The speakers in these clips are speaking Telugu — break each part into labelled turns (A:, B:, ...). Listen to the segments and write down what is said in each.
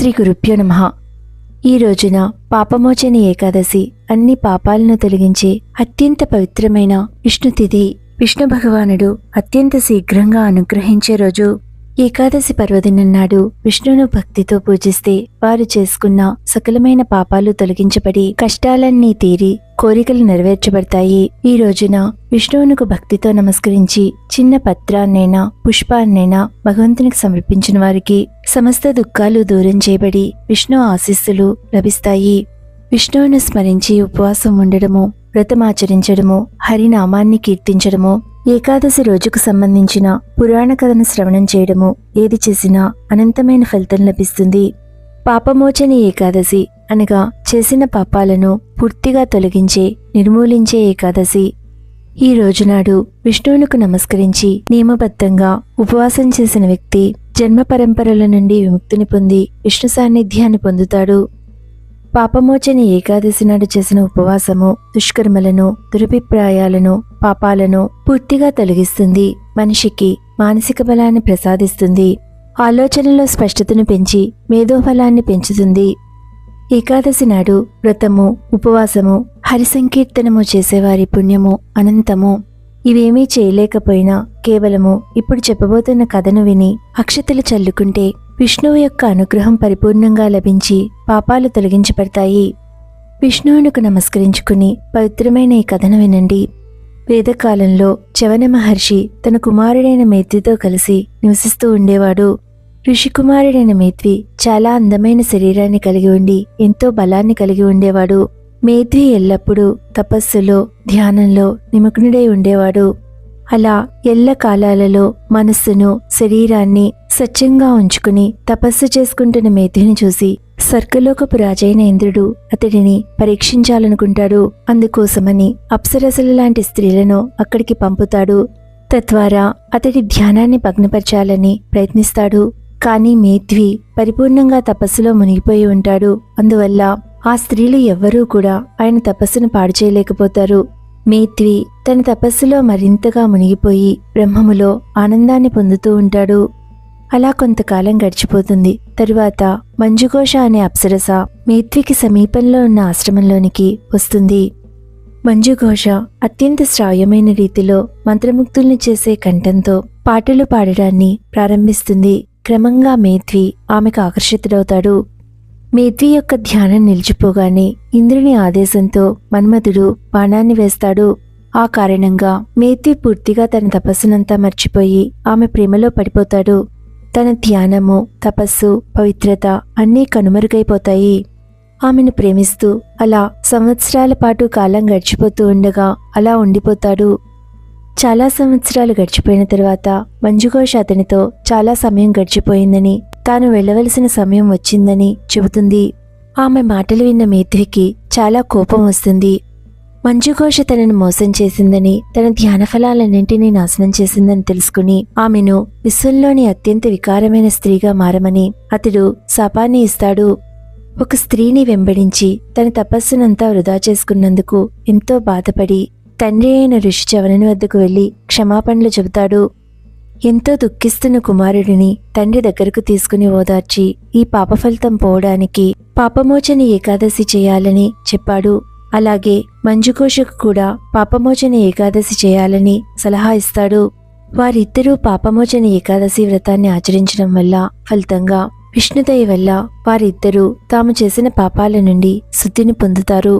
A: శ్రీ గురుభ్యో నమః. ఈ రోజున పాపమోచని ఏకాదశి అన్ని పాపాలను తొలగించే అత్యంత పవిత్రమైన విష్ణుతిథి. విష్ణు భగవానుడు అత్యంత శీఘ్రంగా అనుగ్రహించే రోజు. ఏకాదశి పర్వదినం నాడు విష్ణును భక్తితో పూజిస్తే వారు చేసుకున్న సకలమైన పాపాలు తొలగించబడి కష్టాలన్నీ తీరి కోరికలు నెరవేర్చబడతాయి. ఈ రోజున విష్ణువునకు భక్తితో నమస్కరించి చిన్న పత్రాన్నైనా పుష్పాన్నైనా భగవంతునికి సమర్పించిన వారికి సమస్త దుఃఖాలు దూరం చేయబడి విష్ణు ఆశీస్సులు లభిస్తాయి. విష్ణువును స్మరించి ఉపవాసం ఉండడము, వ్రతమాచరించడము, హరినామాన్ని కీర్తించడము, ఏకాదశి రోజుకు సంబంధించిన పురాణ కథను శ్రవణం చేయడము ఏది చేసినా అనంతమైన ఫలితం లభిస్తుంది. పాపమోచని ఏకాదశి అనగా చేసిన పాపాలను పూర్తిగా తొలగించే, నిర్మూలించే ఏకాదశి. ఈ రోజునాడు విష్ణువునకు నమస్కరించి నియమబద్ధంగా ఉపవాసం చేసిన వ్యక్తి జన్మ పరంపరల నుండి విముక్తిని పొంది విష్ణు సాన్నిధ్యాన్ని పొందుతాడు. పాపమోచని ఏకాదశి నాడు చేసిన ఉపవాసము దుష్కర్మలను, దురభిప్రాయాలను, పాపాలను పూర్తిగా తొలగిస్తుంది. మనిషికి మానసిక బలాన్ని ప్రసాదిస్తుంది. ఆలోచనలో స్పష్టతను పెంచి మేధోఫలాన్ని పెంచుతుంది. ఏకాదశి నాడు వ్రతము, ఉపవాసము, హరి సంకీర్తనము చేసేవారి పుణ్యము అనంతము. ఇవేమీ చేయలేకపోయినా కేవలము ఇప్పుడు చెప్పబోతున్న కథను విని అక్షతలు చల్లుకుంటే విష్ణువు యొక్క అనుగ్రహం పరిపూర్ణంగా లభించి పాపాలు తొలగించబడతాయి. విష్ణువునకు నమస్కరించుకుని పవిత్రమైన ఈ కథను వినండి. వేదకాలంలో చవన మహర్షి తన కుమారుడైన మేత్వితో కలిసి నివసిస్తూ ఉండేవాడు. ఋషికుమారుడైన మేత్వి చాలా అందమైన శరీరాన్ని కలిగి ఉండి ఎంతో బలాన్ని కలిగి ఉండేవాడు. మేత్వి ఎల్లప్పుడూ తపస్సులో, ధ్యానంలో నిమగ్నుడై ఉండేవాడు. అలా ఎల్ల కాలాలలో మనస్సును, శరీరాన్ని స్వచ్ఛంగా ఉంచుకుని తపస్సు చేసుకుంటున్న మేత్విని చూసి స్వర్గలోకపు రాజైన ఇంద్రుడు అతడిని పరీక్షించాలనుకుంటాడు. అందుకోసమని అప్సరసల లాంటి స్త్రీలను అక్కడికి పంపుతాడు. తద్వారా అతడి ధ్యానాన్ని భగ్నపరచాలని ప్రయత్నిస్తాడు. కానీ మేత్వి పరిపూర్ణంగా తపస్సులో మునిగిపోయి ఉంటాడు. అందువల్ల ఆ స్త్రీలు ఎవ్వరూ కూడా ఆయన తపస్సును పాడు చేయలేకపోతారు. మేత్వి తన తపస్సులో మరింతగా మునిగిపోయి బ్రహ్మములో ఆనందాన్ని పొందుతూ ఉంటాడు. అలా కొంతకాలం గడిచిపోతుంది. తరువాత మంజుఘోష అనే అప్సరస మేత్వికి సమీపంలో ఉన్న ఆశ్రమంలోనికి వస్తుంది. మంజుఘోష అత్యంత శ్రావ్యమైన రీతిలో మంత్రముగ్ధుల్ని చేసే కంఠంతో పాటలు పాడడాన్ని ప్రారంభిస్తుంది. క్రమంగా మేత్వి ఆమెకు ఆకర్షితుడవుతాడు. మేత్వి యొక్క ధ్యానం నిలిచిపోగానే ఇంద్రుని ఆదేశంతో మన్మధుడు బాణాన్ని వేస్తాడు. ఆ కారణంగా మేత్వి పూర్తిగా తన తపస్సునంతా మర్చిపోయి ఆమె ప్రేమలో పడిపోతాడు. తన ధ్యానము, తపస్సు, పవిత్రత అన్నీ కనుమరుగైపోతాయి. ఆమెను ప్రేమిస్తూ అలా సంవత్సరాల పాటు కాలం గడిచిపోతూ ఉండగా అలా ఉండిపోతాడు. చాలా సంవత్సరాలు గడిచిపోయిన తరువాత మంజుఘోష అతనితో చాలా సమయం గడిచిపోయిందని, తాను వెళ్లవలసిన సమయం వచ్చిందని చెబుతుంది. ఆమె మాటలు విన్న మేత్వికి చాలా కోపం వస్తుంది. మంజుఘోష తనను మోసం చేసిందని, తన ధ్యాన ఫలాలన్నింటినీ నాశనం చేసిందని తెలుసుకుని ఆమెను విశ్వంలోని అత్యంత వికారమైన స్త్రీగా మారమని అతడు శాపాన్ని ఇస్తాడు. ఒక స్త్రీని వెంబడించి తన తపస్సునంతా వృధా చేసుకున్నందుకు ఎంతో బాధపడి తండ్రి అయిన ఋషి చవనుని వద్దకు వెళ్లి క్షమాపణలు చెబుతాడు. ఎంతో దుఃఖిస్తున్న కుమారుడిని తండ్రి దగ్గరకు తీసుకుని ఓదార్చి ఈ పాప ఫలితం పోవడానికి పాపమోచని ఏకాదశి చేయాలని చెప్పాడు. అలాగే మంజుఘోషకు కూడా పాపమోచని ఏకాదశి చేయాలని సలహా ఇస్తాడు. వారిద్దరూ పాపమోచని ఏకాదశి వ్రతాన్ని ఆచరించడం వల్ల ఫలితంగా విష్ణుదయ వల్ల వారిద్దరూ తాము చేసిన పాపాల నుండి శుద్ధిని పొందుతారు.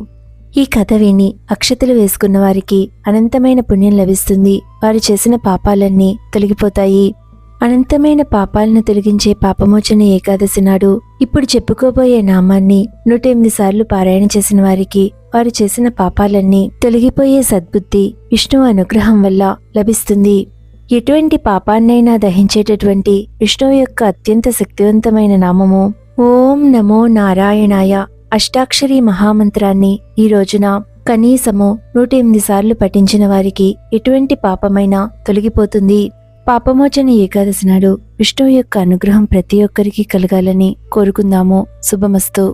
A: ఈ కథ విని అక్షతలు వేసుకున్న వారికి అనంతమైన పుణ్యం లభిస్తుంది. వారు చేసిన పాపాలన్నీ తొలగిపోతాయి. అనంతమైన పాపాలను తొలగించే పాపమోచన ఏకాదశి నాడు ఇప్పుడు చెప్పుకోబోయే నామాన్ని 108 సార్లు పారాయణ చేసిన వారికి వారు చేసిన పాపాలన్నీ తొలగిపోయే సద్బుద్ధి విష్ణువు అనుగ్రహం వల్ల లభిస్తుంది. ఎటువంటి పాపాన్నైనా దహించేటటువంటి విష్ణువు యొక్క అత్యంత శక్తివంతమైన నామము ఓం నమో నారాయణాయ అష్టాక్షరీ మహామంత్రాన్ని ఈ రోజున కనీసము 108 సార్లు పఠించిన వారికి ఎటువంటి పాపమైనా తొలగిపోతుంది. పాపమోచన ఏకాదశి నాడు విష్ణువు యొక్క అనుగ్రహం ప్రతి ఒక్కరికి కలగాలని కోరుకుందాము. శుభమస్తు.